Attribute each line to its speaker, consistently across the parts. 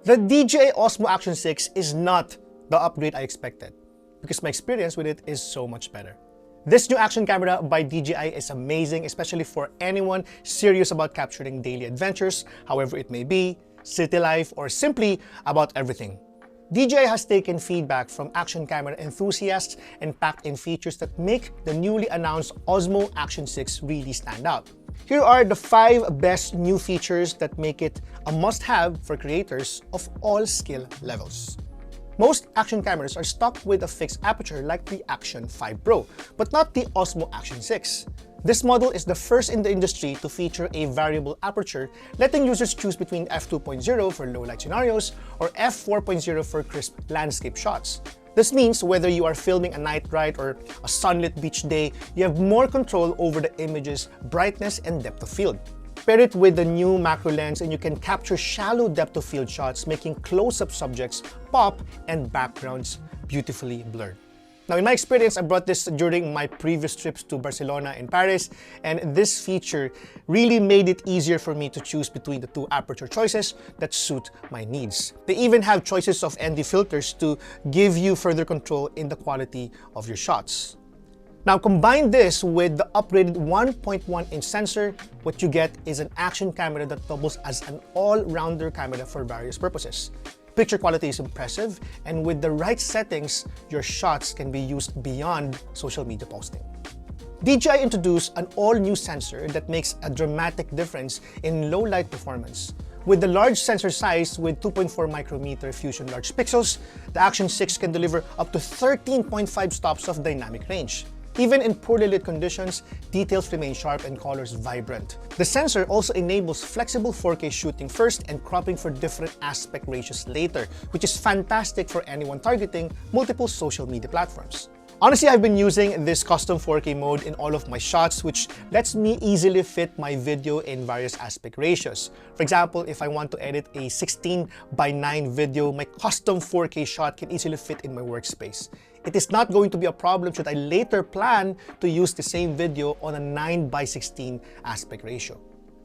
Speaker 1: The DJI Osmo Action 6 is not the upgrade I expected because my experience with it is so much better. This new action camera by DJI is amazing, especially for anyone serious about capturing daily adventures, however it may be, city life, or simply about everything. DJI has taken feedback from action camera enthusiasts and packed in features that make the newly announced Osmo Action 6 really stand out. Here are the 5 best new features that make it a must-have for creators of all skill levels. Most action cameras are stocked with a fixed aperture like the Action 5 Pro, but not the Osmo Action 6. This model is the first in the industry to feature a variable aperture, letting users choose between f2.0 for low-light scenarios or f4.0 for crisp landscape shots. This means whether you are filming a night ride or a sunlit beach day, you have more control over the image's brightness and depth of field. Pair it with the new macro lens and you can capture shallow depth of field shots, making close-up subjects pop and backgrounds beautifully blurred. Now, in my experience, I brought this during my previous trips to Barcelona and Paris, and this feature really made it easier for me to choose between the 2 aperture choices that suit my needs. They even have choices of ND filters to give you further control in the quality of your shots. Now, combine this with the upgraded 1.1-inch sensor, what you get is an action camera that doubles as an all-rounder camera for various purposes. Picture quality is impressive, and with the right settings, your shots can be used beyond social media posting. DJI introduced an all-new sensor that makes a dramatic difference in low-light performance. With the large sensor size with 2.4 micrometer fusion large pixels, the Action 6 can deliver up to 13.5 stops of dynamic range. Even in poorly lit conditions, details remain sharp and colors vibrant. The sensor also enables flexible 4K shooting first and cropping for different aspect ratios later, which is fantastic for anyone targeting multiple social media platforms. Honestly, I've been using this custom 4K mode in all of my shots, which lets me easily fit my video in various aspect ratios. For example, if I want to edit a 16:9 video, my custom 4K shot can easily fit in my workspace. It is not going to be a problem should I later plan to use the same video on a 9:16 aspect ratio.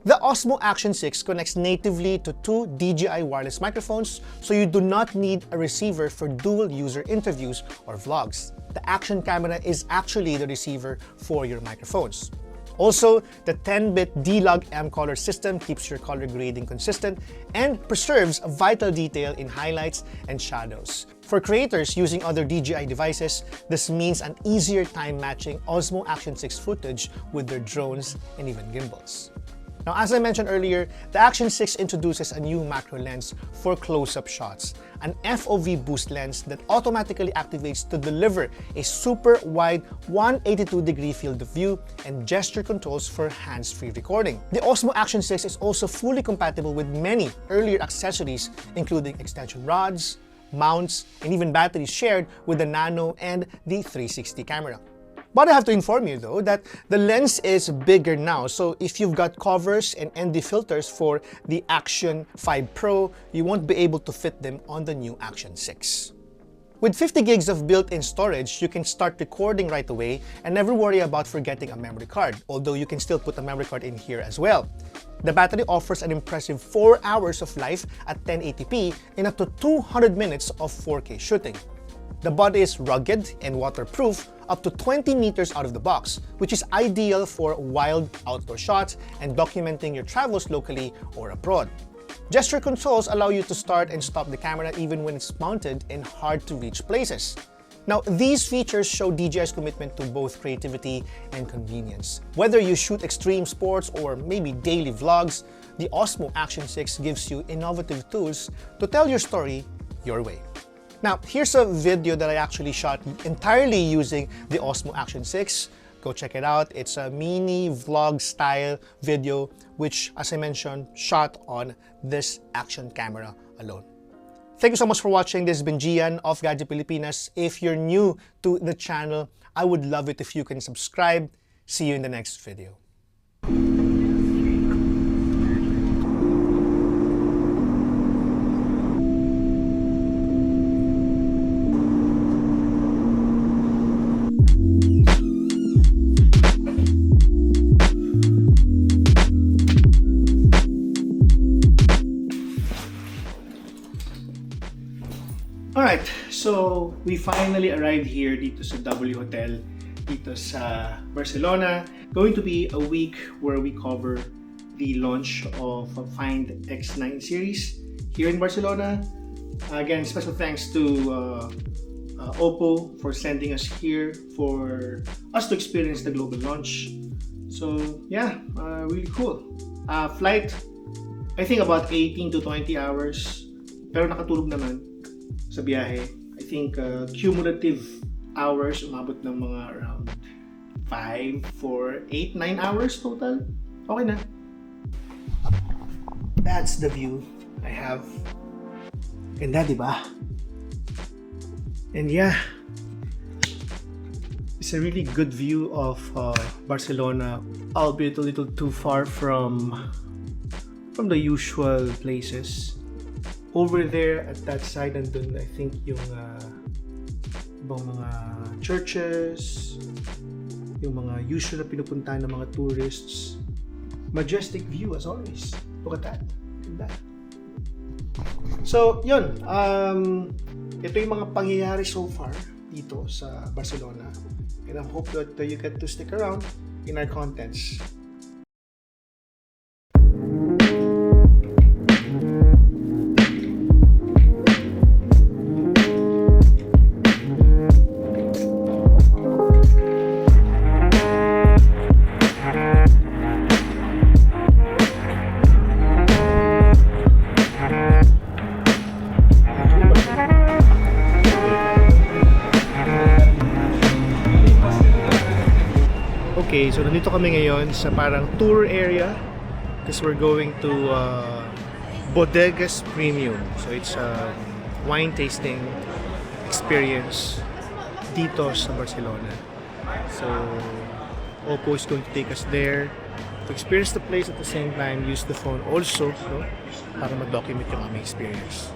Speaker 1: The Osmo Action 6 connects natively to 2 DJI wireless microphones, so you do not need a receiver for dual-user interviews or vlogs. The action camera is actually the receiver for your microphones. Also, the 10-bit D-Log-M color system keeps your color grading consistent and preserves vital detail in highlights and shadows. For creators using other DJI devices, this means an easier time matching Osmo Action 6 footage with their drones and even gimbals. Now, as I mentioned earlier, the Action 6 introduces a new macro lens for close-up shots, an FOV boost lens that automatically activates to deliver a super wide 182-degree field of view and gesture controls for hands-free recording. The Osmo Action 6 is also fully compatible with many earlier accessories, including extension rods, mounts, and even batteries shared with the Nano and the 360 camera. But I have to inform you though that the lens is bigger now, so if you've got covers and ND filters for the Action 5 Pro, you won't be able to fit them on the new Action 6. With 50 gigs of built-in storage, you can start recording right away and never worry about forgetting a memory card, although you can still put a memory card in here as well. The battery offers an impressive 4 hours of life at 1080p and up to 200 minutes of 4K shooting. The body is rugged and waterproof up to 20 meters out of the box, which is ideal for wild outdoor shots and documenting your travels locally or abroad. Gesture controls allow you to start and stop the camera even when it's mounted in hard-to-reach places. Now, these features show DJI's commitment to both creativity and convenience. Whether you shoot extreme sports or maybe daily vlogs, the Osmo Action 6 gives you innovative tools to tell your story your way. Now, here's a video that I actually shot entirely using the Osmo Action 6. Go check it out. It's a mini vlog style video, which, as I mentioned, shot on this action camera alone. Thank you so much for watching. This has been Gian of Gadget Pilipinas. If you're new to the channel, I would love it if you can subscribe. See you in the next video. Alright, so we finally arrived here dito sa W Hotel dito sa Barcelona. Going to be a week where we cover the launch of Find X9 series here in Barcelona. Again, special thanks to Oppo for sending us here for us to experience the global launch. So yeah, really cool. Flight, I think about 18 to 20 hours, pero nakatulog naman sa biyahe. I think cumulative hours umabot ng mga around 5, 4, 8, 9 hours total. Okay na. That's the view I have. Ganda, di ba? And yeah, it's a really good view of Barcelona, albeit a little too far from the usual places. Over there at that side, nandun I think yung ibang mga churches, yung mga usual na pinupuntahan ng mga tourists. Majestic view as always. Look at that. Ganda. So, yun. Ito yung mga pangyayari so far dito sa Barcelona. And I hope that you get to stick around in our contents. Okay, so nandito kami ngayon sa parang tour area because we're going to Bodegas Premium. So it's a wine tasting experience dito sa Barcelona. So Oppo is going to take us there to experience the place, at the same time use the phone also, no, para ma-document yung aming experience.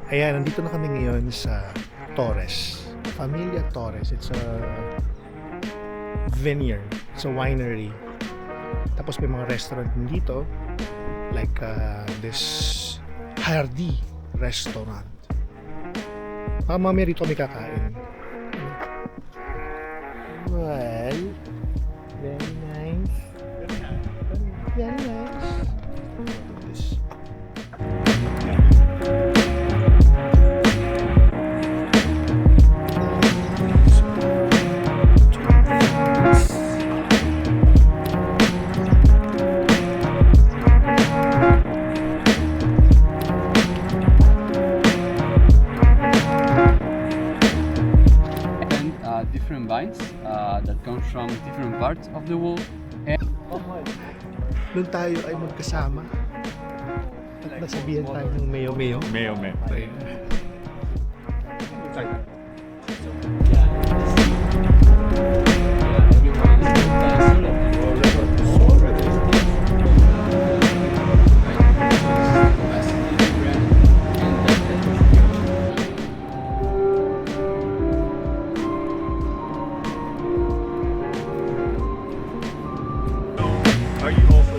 Speaker 1: Ayan, nandito na kami ngayon sa Torres. Familia Torres. It's a vineyard. It's a winery. Tapos may mga restaurant dito. Like this Hardy restaurant. Mamaya rito kami kakain. Well, very nice. Very nice. Look at this.
Speaker 2: Different vines that come from different parts of the world.
Speaker 1: Doon tayo ay magkasama at nasabihan tayo ng mayo-mayo.
Speaker 3: Mayo-mayo. Are you also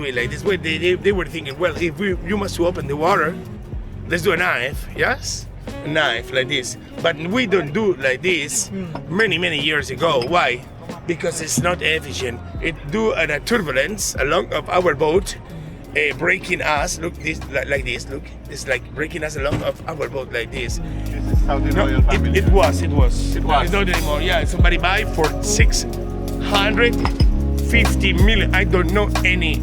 Speaker 4: like this way, they were thinking, well, if you must open the water, let's do a knife, yes? A knife like this. But we don't do like this many years ago. Why? because it's not efficient. It do a turbulence along of our boat, breaking us. Look, this like this. Look, it's like breaking us along of our boat like this.
Speaker 3: This is how the
Speaker 4: No,
Speaker 3: royal family.
Speaker 4: it was.
Speaker 3: It was.
Speaker 4: It's not anymore. Yeah, somebody buy for 650 million. I don't know any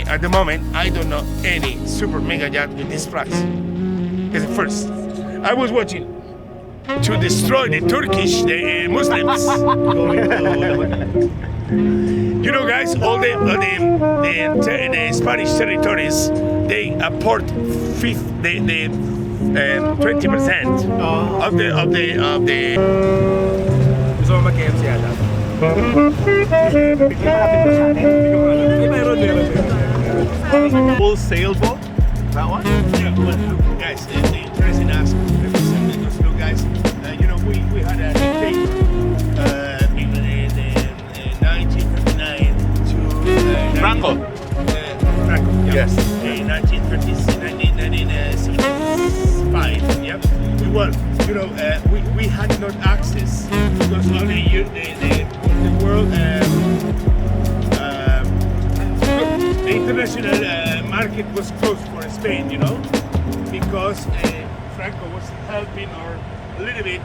Speaker 4: at the moment. I don't know any super mega yacht with this price. It's the first. I was watching to destroy the Turkish, the Muslims. You know, guys, all the Spanish territories, they import 20% of the.
Speaker 3: Gusto mo mag-KFC ata? Full sailboat? That one?
Speaker 4: Yeah, well, look, guys, the interesting aspect. Look, guys, you know, we had a dictator in 1939 to
Speaker 3: Franco.
Speaker 4: Franco, yeah.
Speaker 3: Yes.
Speaker 4: 1975. Yeah. Well, you know, we had not access because all the world. The international market was closed for Spain, you know, because Franco was helping or a little bit